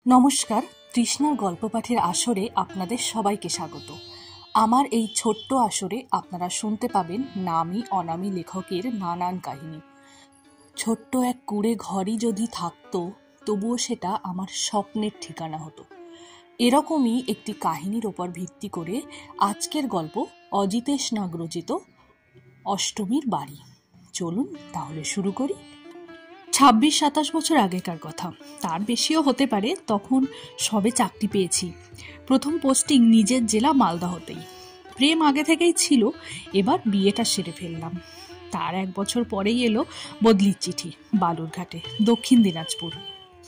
নমস্কার, তৃষ্ণার গল্প পাঠের আসরে আপনাদের সবাইকে স্বাগত। আমার এই ছোট্ট আসরে আপনারা শুনতে পাবেন নামী অনামী লেখকের নানান কাহিনী। ছোট্ট এক কুঁড়ে ঘরই যদি থাকতো, তবুও সেটা আমার স্বপ্নের ঠিকানা হতো। এরকমই একটি কাহিনীর ওপর ভিত্তি করে আজকের গল্প অজিতেশ নাগ রচিত অষ্টমীর বাড়ি। চলুন তাহলে শুরু করি। 26-27 বছর আগেকার কথা, তার বেশিও হতে পারে। তখন সবে চাকরি পেয়েছি। প্রথম পোস্টিং নিজের জেলা মালদহতেই। প্রেম আগে থেকেই ছিল, এবার বিয়েটা সেরে ফেললাম। তার 1 বছর পরেই এলো বদলির চিঠি, বালুরঘাটে, দক্ষিণ দিনাজপুর।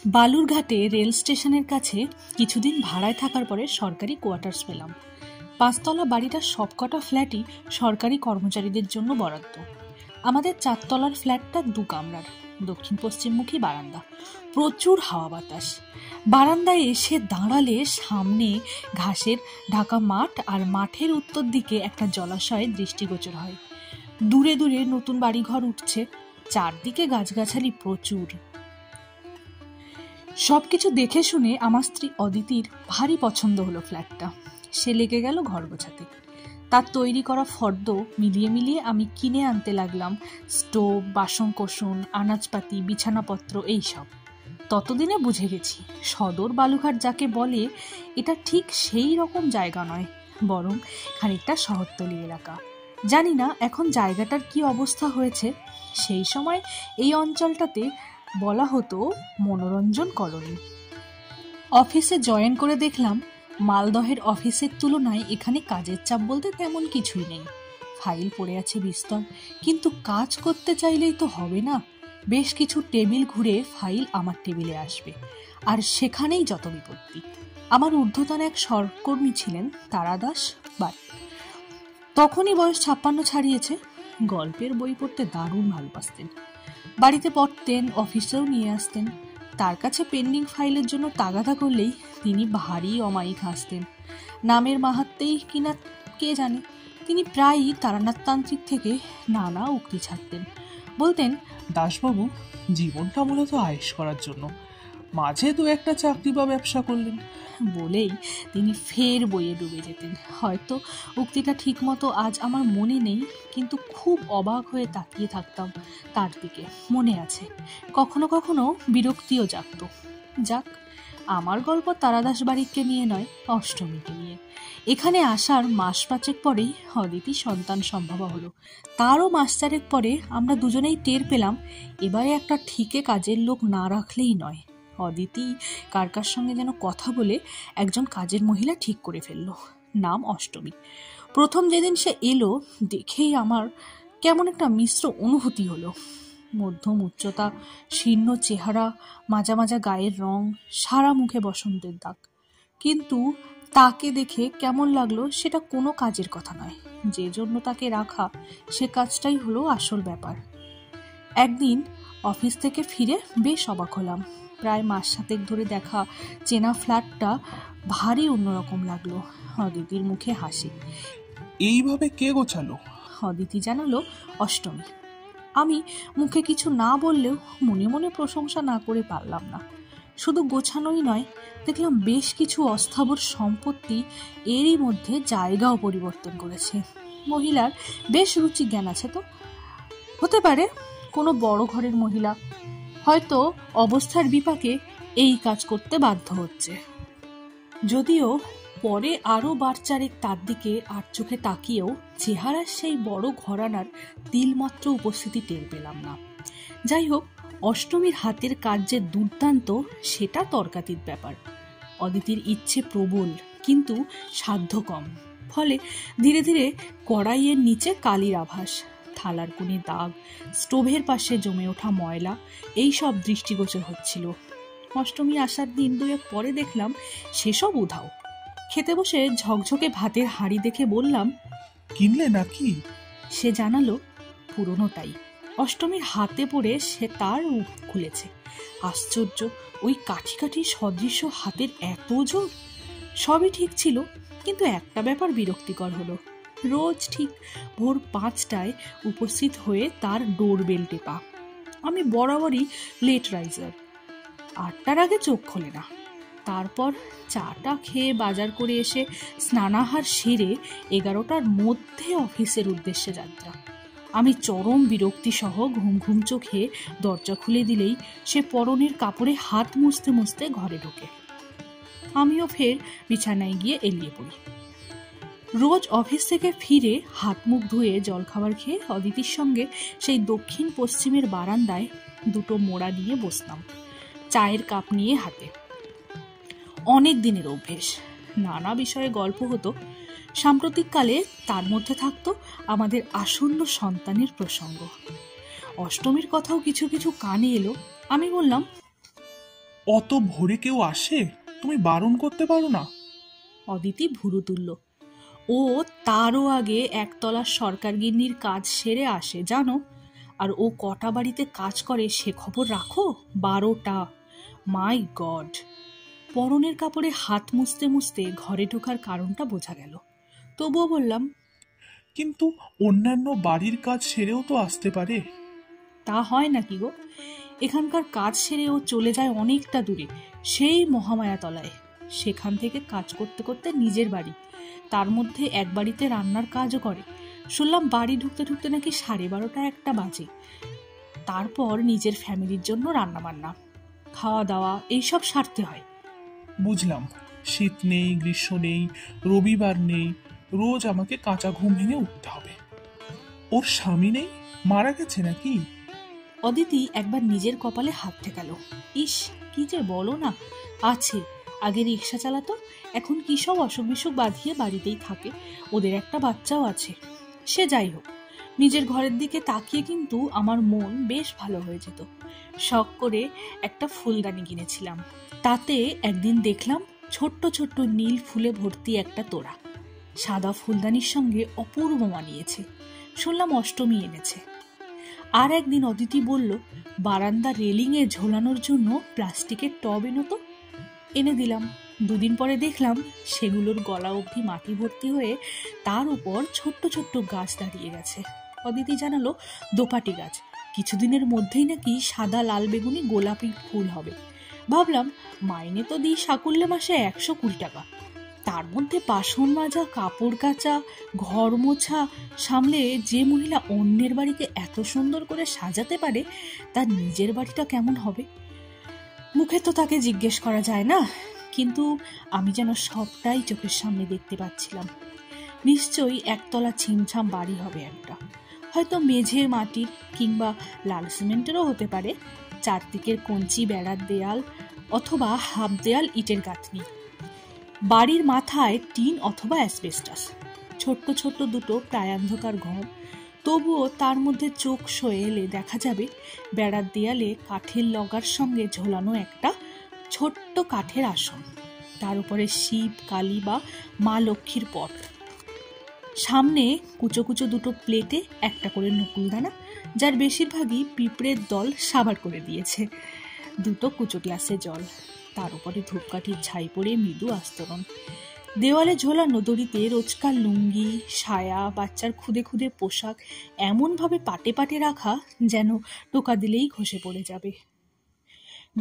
বালুরঘাটে রেল স্টেশনের কাছে কিছুদিন ভাড়ায় থাকার পরে সরকারি কোয়ার্টার্স পেলাম। 5 তলা বাড়িটার সবকটা ফ্ল্যাটই সরকারি কর্মচারীদের জন্য বরাদ্দ। আমাদের 4 তলার ফ্ল্যাটটা 2 কামরার, দক্ষিণ পশ্চিমমুখী বারান্দা, প্রচুর হাওয়া বাতাস। বারান্দায় এসে দাঁড়ালে সামনে ঘাসের ঢাকা মাঠ, আর মাঠের উত্তর দিকে একটা জলাশয় দৃষ্টিগোচর হয়। দূরে দূরে নতুন বাড়িঘর উঠছে, চারদিকে গাছগাছালি প্রচুর। সবকিছু দেখে শুনে আমার স্ত্রী অদিতির ভারী পছন্দ হলো ফ্ল্যাটটা। সে লেগে গেল ঘর গোছাতে। তার তৈরি করা ফর্দ মিলিয়ে মিলিয়ে আমি কিনে আনতে লাগলাম স্টোভ, বাসন কোসন, আনাজপাতি, বিছানাপত্র, এইসব। ততদিনে বুঝে গেছি সদর বালুঘাট যাকে বলে, এটা ঠিক সেই রকম জায়গা নয়, বরং খানিকটা শহরতলি এলাকা। জানি না এখন জায়গাটার কি অবস্থা হয়েছে। সেই সময় এই অঞ্চলটাতে বলা হতো মনোরঞ্জন কলোনি। অফিসে জয়েন করে দেখলাম মালদহের অফিসের তুলনায় এখানে কাজের চাপ বলতে তেমন কিছুই নেই। ফাইল পড়ে আছে বিস্তর, কিন্তু কাজ করতে চাইলেই তো হবে না। বেশ কিছু টেবিল ঘুরে ফাইল আমার টেবিলে আসবে, আর সেখানেই যত বিপত্তি। আমার ঊর্ধ্বতন এক সহকর্মী ছিলেন তারাদাস বাট। তখনই বয়স 56 ছাড়িয়েছে। গল্পের বই পড়তে দারুণ ভালোবাসতেন। বাড়িতে পড়তেন, অফিসেও নিয়ে আসতেন। তার কাছে পেন্ডিং ফাইলের জন্য তাগাদা করলেই তিনি ভারী অমায়িক হাসতেন। নামের মাহাত্মেই কিনা কে জানে, তিনি প্রায়ই তারানাথতান্ত্রিক থেকে নানা উক্তি ছাড়তেন। বলতেন, দাসবাবু, জীবনটা মূলত আয়েশ করার জন্য, মাঝে 2-1টা চাকরি বা ব্যবসা করলেন। বলেই তিনি ফের বইয়ে ডুবে যেতেন। হয়তো উক্তিটা ঠিক মতো আজ আমার মনে নেই, কিন্তু খুব অবাক হয়ে তাকিয়ে থাকতাম তার দিকে। মনে আছে, কখনো কখনো বিরক্তিও জাগত। যাক, আমার গল্প তারাদাস বাড়িকে নিয়ে নয়, অষ্টমীকে নিয়ে। এখানে আসার মাস 5 পরেই অদিতি সন্তান সম্ভবা হলো। তারও মাস 4 পরে আমরা দুজনেই টের পেলাম এবারে একটা ঠিকে কাজের লোক না রাখলেই নয়। অদিতি কার কার সঙ্গে যেন কথা বলে একজন কাজের মহিলা ঠিক করে ফেললো, নাম অষ্টমী। প্রথম যেদিন সে এলো, দেখেই আমার কেমন একটা মিশ্র অনুভূতি হলো। মধ্যম উচ্চতা, শীর্ণ চেহারা, মাজা মাজা গায়ের রং, সারা মুখে বসন্তের দাগ। কিন্তু তাকে দেখে কেমন লাগলো সেটা কোনো কাজের কথা নয়। যে জন্য তাকে রাখা, সে কাজটাই হলো আসল ব্যাপার। একদিন অফিস থেকে ফিরে বেশ অবাক হলাম। প্রায় মাস 7 ধরে দেখা চেনা ফ্ল্যাটটা ভারী অন্যরকম লাগলো। অদিতির মুখে হাসি। এইভাবে কে গোছালো? অদিতি জানালো, অষ্টমী। আমি মুখে কিছু না বললেও মনে মনে প্রশংসা না করে পারলাম না। শুধু গোছানোই নয়, দেখলাম বেশ কিছু অস্থাবর সম্পত্তি এরই মধ্যে জায়গাও পরিবর্তন করেছে। মহিলার বেশ রুচি জ্ঞান আছে তো। হতে পারে কোনো বড় ঘরের মহিলা, হয়তো অবস্থার বিপাকে এই কাজ করতে বাধ্য হচ্ছে। যদিও পরে আরও বারচারেক তার দিকে আর চোখে তাকিয়েও চেহারার সেই বড় ঘরানার তিলমাত্র উপস্থিতি টের পেলাম না। যাই হোক, অষ্টমীর হাতের কাজ যে দুর্দান্ত, সেটা তর্কাতীত ব্যাপার। অদিতির ইচ্ছে প্রবল, কিন্তু সাধ্য কম। ফলে ধীরে ধীরে কড়াইয়ের নিচে কালির আভাস, থালার কোণে দাগ, স্টোভের পাশে জমে ওঠা ময়লা, এই সব দৃষ্টিগোচর হচ্ছিল। অষ্টমী আসার দিন 2-1 পরে দেখলাম সেসব উধাও। খেতে বসে ঝকঝকে ভাতের হাঁড়ি দেখে বললাম, কিনলে নাকি? সে জানালো, পুরোনোটাই। অষ্টমীর হাতে পড়ে সে তার মুখ খুলেছে। আশ্চর্য, ওই কাঠি কাঠি সদৃশ্য হাতের এত জোর। সবই ঠিক ছিল, কিন্তু একটা ব্যাপার বিরক্তিকর হলো। রোজ ঠিক ভোর 5টায় উপস্থিত হয়ে তার ডোরবেল টেপা। আমি বরাবরই লেট রাইজার, 8টার আগে চোখ খোলে না। তারপর চাটা খেয়ে বাজার করে এসে স্নানাহার সেরে 11টার মধ্যে অফিসের উদ্দেশ্যে যাত্রা। আমি চরম বিরক্তি সহ ঘুম ঘুম চোখে দরজা খুলে দিলেই সে পরনের কাপড়ে হাত মুছতে মুছতে ঘরে ঢোকে। আমিও ফের বিছানায় গিয়ে এলিয়ে পড়ি। রোজ অফিস থেকে ফিরে হাত মুখ ধুয়ে জলখাবার খেয়ে অদিতির সঙ্গে সেই দক্ষিণ পশ্চিমের বারান্দায় দুটো মোড়া নিয়ে বসতাম, চায়ের কাপ নিয়ে হাতে। অনেক দিনের অভ্যেস, নানা বিষয়ে গল্প হতো। সাম্প্রতিককালে তার মধ্যে থাকতো আমাদের আসন্ন সন্তানের প্রসঙ্গ। অষ্টমীর কথাও কিছু কিছু কানে এলো। আমি বললাম, অত ভোরে কেউ আসে? তুমি বারণ করতে পারো না? অদিতি ভুরু তুলল। ও তারও আগে একতলার সরকার গিন্নির কাজ সেরে আসে জানো, আর ও কটা বাড়িতে কাজ করে সে খবর রাখো? 12টা। মাই গড! পরনের কাপড়ে হাত মুছতে মুছতে ঘরে ঢোকার কারণটা বোঝা গেল। তবুও বললাম, কিন্তু অন্যান্য বাড়ির কাজ সেরেও তো আসতে পারে। তা হয় নাকি গো? এখানকার কাজ সেরে ও চলে যায় অনেকটা দূরে, সেই মহামায়াতলায়। সেখান থেকে কাজ করতে করতে নিজের বাড়ি, তার মধ্যে এক বাড়িতে রান্নার কাজও করে। শুনলাম বাড়ি ঢুকতে ঢুকতে নাকি 12:30-1টা বাজে। তারপর নিজের ফ্যামিলির জন্য রান্না বান্না, খাওয়া দাওয়া এইসব সারতে হয়। বুঝলাম, শীত নেই, গ্রীষ্ম নেই, রবিবার নেই, রোজ আমাকে কাঁচা ঘুম ভেঙে উঠতে হবে। ওর স্বামী নেই? মারা গেছে নাকি? অদিতি একবার নিজের কপালে হাত ঠেকালো। ইস, কি যে বলো না। আছে, আগে রিক্সা চালাতো, এখন কি সব অসুখ বিসুখ বাঁধিয়ে বাড়িতেই থাকে। ওদের একটা বাচ্চাও আছে। সে যাই হোক, নিজের ঘরের দিকে তাকিয়ে কিন্তু আমার মন বেশ ভালো হয়ে যেত। শখ করে একটা ফুলদানি কিনেছিলাম। তাতে একদিন দেখলাম ছোট্ট ছোট্ট নীল ফুলে ভর্তি একটা তোড়া। সাদা ফুলদানির সঙ্গে অপূর্ব মানিয়েছে। শুনলাম অষ্টমী এনেছে। আর একদিন অদিতি বলল, বারান্দা রেলিংয়ে ঝোলানোর জন্য প্লাস্টিকের টব এনো তো। এনে দিলাম। 2 দিন পরে দেখলাম সেগুলোর গলা অবধি মাটি ভর্তি হয়ে তার উপর ছোট্ট ছোট্ট গাছ দাঁড়িয়ে গেছে। অদিতি জানালো দোপাটি গাছ, কিছুদিনের মধ্যেই নাকি সাদা লাল বেগুনি গোলাপি ফুল হবে। ভাবলাম, মাইনে তো দিই সাকুল্যে মাসে 120 টাকা, তার মধ্যে বাসন মাজা, কাপড় কাচা, ঘর মোছা সামলে যে মহিলা অন্যের বাড়িকে এত সুন্দর করে সাজাতে পারে, তার নিজের বাড়িটা কেমন হবে? মুখে তো তাকে জিজ্ঞেস করা যায় না, কিন্তু আমি যেন সবটাই চোখের সামনে দেখতে পাচ্ছিলাম। নিশ্চয়ই একতলা ছিমছাম বাড়ি হবে একটা, হয়তো মেঝে মাটির কিংবা লাল সিমেন্টেরও হতে পারে। চারদিকের কঞ্চি বেড়ার দেয়াল অথবা হাফ দেয়াল ইটের গাঁথনি। বাড়ির মাথায় টিন অথবা অ্যাসবেস্টাস। ছোট্ট ছোট্ট দুটো প্রায়ান্ধকার ঘর, তবুও তার মধ্যে চোখ সয়ে এলে দেখা যাবে বেড়ার দেয়ালে কাঠের লগার সঙ্গে ঝোলানো একটা ছোট্ট কাঠের আসন, তার উপরে শিব, কালী বা মা লক্ষ্মীর পট। সামনে কুচো কুচো দুটো প্লেটে একটা করে নকুলদানা, যার বেশিরভাগই পিঁপড়ের দল সাবার করে দিয়েছে। দুটো কুচো গ্লাসে জল, তার উপরে ধূপকাঠির ছাই পড়ে মৃদু আস্তরণ। দেওয়ালে ঝোলানো দড়িতে রোজকার লুঙ্গি, সায়া, বাচ্চার খুদে খুদে পোশাক এমনভাবে পাটে পাটে রাখা যেন টোকা দিলেই খসে পড়ে যাবে।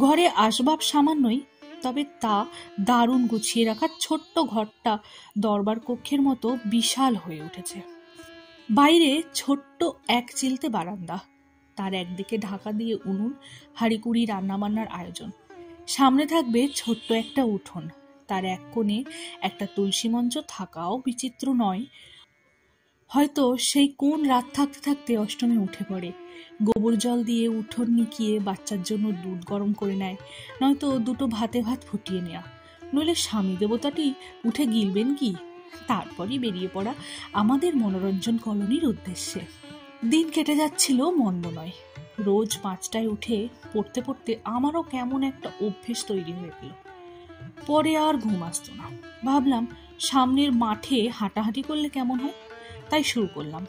ঘরে আসবাব সামান্যই, তবে তা দারুণ গুছিয়ে রাখা ছোট্ট ঘরটা দরবার কক্ষের মতো বিশাল হয়ে উঠেছে। বাইরে ছোট্ট এক চিলতে বারান্দা, তার একদিকে ঢাকা দিয়ে উনুন, হাঁড়িকুড়ি রান্নাবান্নার আয়োজন। সামনে থাকবে ছোট্ট একটা উঠোন, তার এক কোণে একটা তুলসী মঞ্চ থাকাও বিচিত্র নয়। হয়তো সেই কোন রাত থাকতে থাকতে অষ্টমী উঠে পড়ে, গোবর জল দিয়ে উঠোন নিকিয়ে বাচ্চার জন্য দুধ গরম করে নেয়, নয়তো দুটো ভাতে ভাত ফুটিয়ে নেয়া, নইলে স্বামী দেবতাটি উঠে গিলবেন কি। তারপরই বেরিয়ে পড়া আমাদের মনোরঞ্জন কলোনির উদ্দেশ্যে। দিন কেটে যাচ্ছিল মন্দ নয়। রোজ 5টায় উঠে পড়তে পড়তে আমারও কেমন একটা অভ্যেস তৈরি হয়ে গেল। পরে আর ঘুম আসতো না। ভাবলাম সামনের মাঠে হাঁটাহাঁটি করলে কেমন হয়, তাই শুরু করলাম।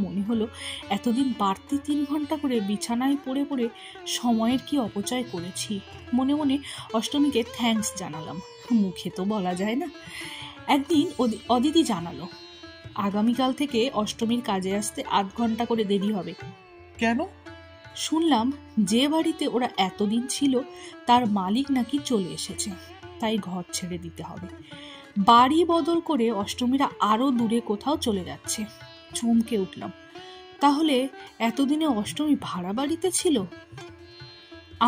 মনে হলো এতদিন বাড়তি 3 ঘন্টা করে বিছানায় পড়ে পড়ে সময়ের কি অপচয় করেছি। মনে মনে অষ্টমীকে থ্যাঙ্কস জানালাম, মুখে তো বলা যায় না। একদিন অদিতি জানালো, আগামীকাল থেকে অষ্টমীর কাজে আসতে 8 ঘন্টা করে দেরি হবে। কেন? শুনলাম যে বাড়িতে ওরা এতদিন ছিল তার মালিক নাকি চলে এসেছে। তাই ঘর ছেড়ে দিতে হবে। বাড়ি বদল করে অষ্টমীরা আরো দূরে কোথাও চলে যাচ্ছে। চমকে উঠলাম। তাহলে এতদিনে অষ্টমী ভাড়া বাড়িতে ছিল?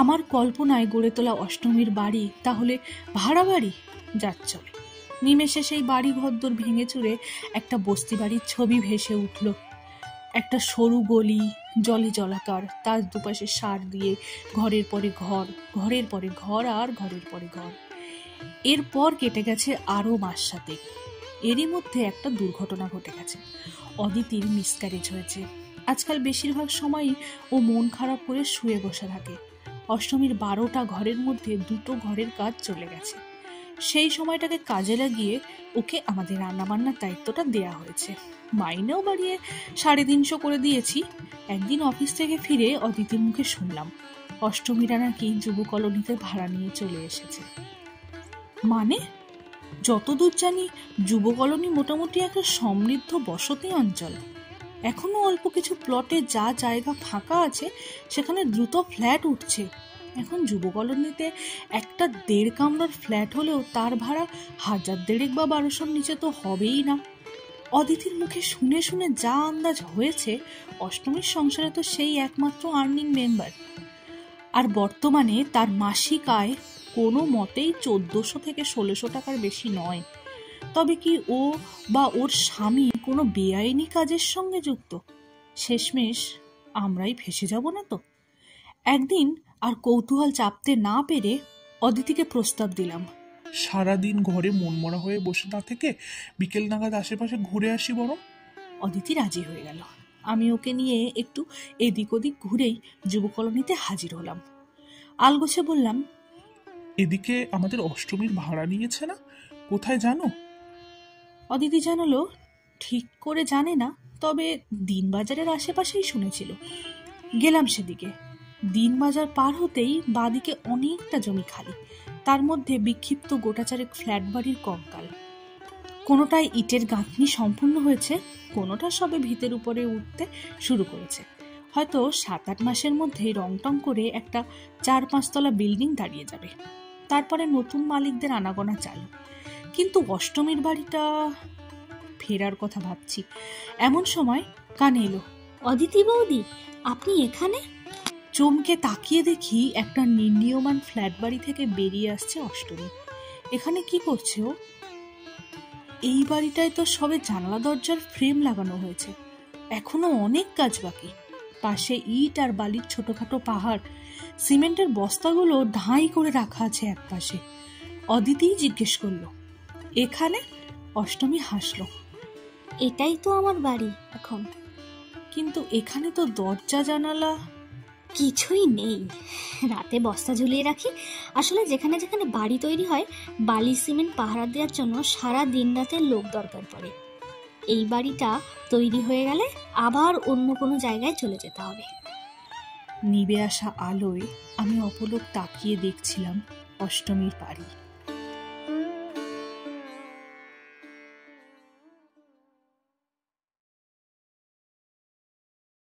আমার কল্পনায় গড়ে তোলা অষ্টমীর বাড়ি তাহলে ভাড়া বাড়ি? যাচ্চলে নিমেষে সেই বাড়ি ঘরদোর ভেঙে চুরে একটা বস্তি বাড়ির ছবি ভেসে উঠল। একটা সরু গলি, জলে জলাকার, তার দুপাশে সার দিয়ে ঘরের পরে ঘর, ঘরের পরে ঘর, আর ঘরের পরে ঘর। এরপর কেটে গেছে আরো মাস 7। এরই মধ্যে একটা দুর্ঘটনা ঘটে গেছে। অদিতির মিসক্যারেজ হয়েছে। আজকাল বেশিরভাগ সময়ই ও মন খারাপ করে শুয়ে বসে থাকে। অষ্টমীর 12টা ঘরের মধ্যে 2টো ঘরের কাজ চলে গেছে। সেই সময়টাকে কাজে লাগিয়ে ওকে আমাদের রান্নাবান্নার দায়িত্বটা দেয়া হয়েছে। মাইনেও বাড়িয়ে 350 করে দিয়েছি। একদিন অফিস থেকে ফিরে অদিতির মুখে শুনলাম অষ্টমীরা নাকি যুব কলোনিতে ভাড়া নিয়ে চলে এসেছে। মানে, যতদূর জানি যুব কলোনি মোটামুটি একটা সমৃদ্ধ বসতি অঞ্চল। এখনো অল্প কিছু প্লটে যা জায়গা ফাঁকা আছে সেখানে দ্রুত ফ্ল্যাট উঠছে। এখন যুব কলোনিতে একটা 1.5 কামরার ফ্ল্যাট হলেও তার ভাড়া 1000 বা 1200-র নিচে তো হবেই না। অদিতির মুখে শুনে শুনে যা আন্দাজ হয়েছে, অষ্টমীর সংসারে তো সেই একমাত্র আর্নিং মেম্বার। আর বর্তমানে তার মাসিক আয় কোনো মতেই 1400 থেকে 1600 টাকার বেশি নয়। তবে কি ও বা ওর স্বামী কোনো বেআইনি কাজের সঙ্গে যুক্ত? শেষমেশ আমরাই ফেসে যাব না তো? একদিন আর কৌতূহল চাপতে না পেরে অদিতিকে প্রস্তাব দিলাম, সারাদিন ঘরে মনমরা হয়ে বসে না থেকে বিকেল নাগাদ আশেপাশে ঘুরে আসি বরং। অদিতি রাজি হয়ে গেল। আমি ওকে নিয়ে একটু এদিক ওদিক ঘুরেই যুব কলোনিতে হাজির হলাম। আলগোছে বললাম, এদিকে আমাদের অষ্টমীর ভাড়া নিয়েছে না, কোথায় জানো? অদিতি জানালো ঠিক করে জানে না, তবে দিনবাজারের আশেপাশেই শুনেছিল। গেলাম সেদিকে। দিনবাজার পার হতেই বাদিকে অনেকটা জমি খালি, তার মধ্যে বিক্ষিপ্ত গোটাচারেক ফ্ল্যাট বাড়ির কঙ্কাল। কোনোটায় ইটের গাঁথনি সম্পূর্ণ হয়েছে, কোনোটা সবে ভিতের উপরে উঠতে শুরু করেছে। হয়তো 7-8 মাসের মধ্যেই রংটং করে একটা 4-5 তলা বিল্ডিং দাঁড়িয়ে যাবে। তারপরে নতুন মালিকদের আনাগোনা চালু। কিন্তু অষ্টমীর বাড়িটা ফেরার কথা ভাবছি, এমন সময় কানে এলো, অদিতি বৌদি, আপনি এখানে? চমকে তাকিয়ে দেখি একটা নির্মীয়মান ফ্ল্যাট বাড়ি থেকে বেরিয়ে আসছে অষ্টমী। এখানে কি করছে ও? এই বাড়িটায় তো সবে জানলা দরজার ফ্রেম লাগানো হয়েছে, এখনো অনেক কাজ বাকি। পাশে ইট আর বালির ছোটখাটো পাহাড়, সিমেন্টের বস্তাগুলো ঢাই করে রাখা আছে একপাশে। অদিতিই জিজ্ঞেস করলো, এখানে? অষ্টমী হাসলো, এটাই তো আমার বাড়ি এখন। কিন্তু এখানে তো দরজা জানালা কিছুই নেই, রাতে বস্তা ঝুলিয়ে রাখি। আসলে যেখানে যেখানে বাড়ি তৈরি হয়, বালি সিমেন্ট পাহারা দেওয়ার জন্য সারা দিন রাতে লোক দরকার পড়ে। এই বাড়িটা তৈরি হয়ে গেলে আবার অন্য কোনো জায়গায় চলে যেতে হবে। নিবে আসা আলোয় আমি অপলক তাকিয়ে দেখছিলাম অষ্টমীর বাড়ি।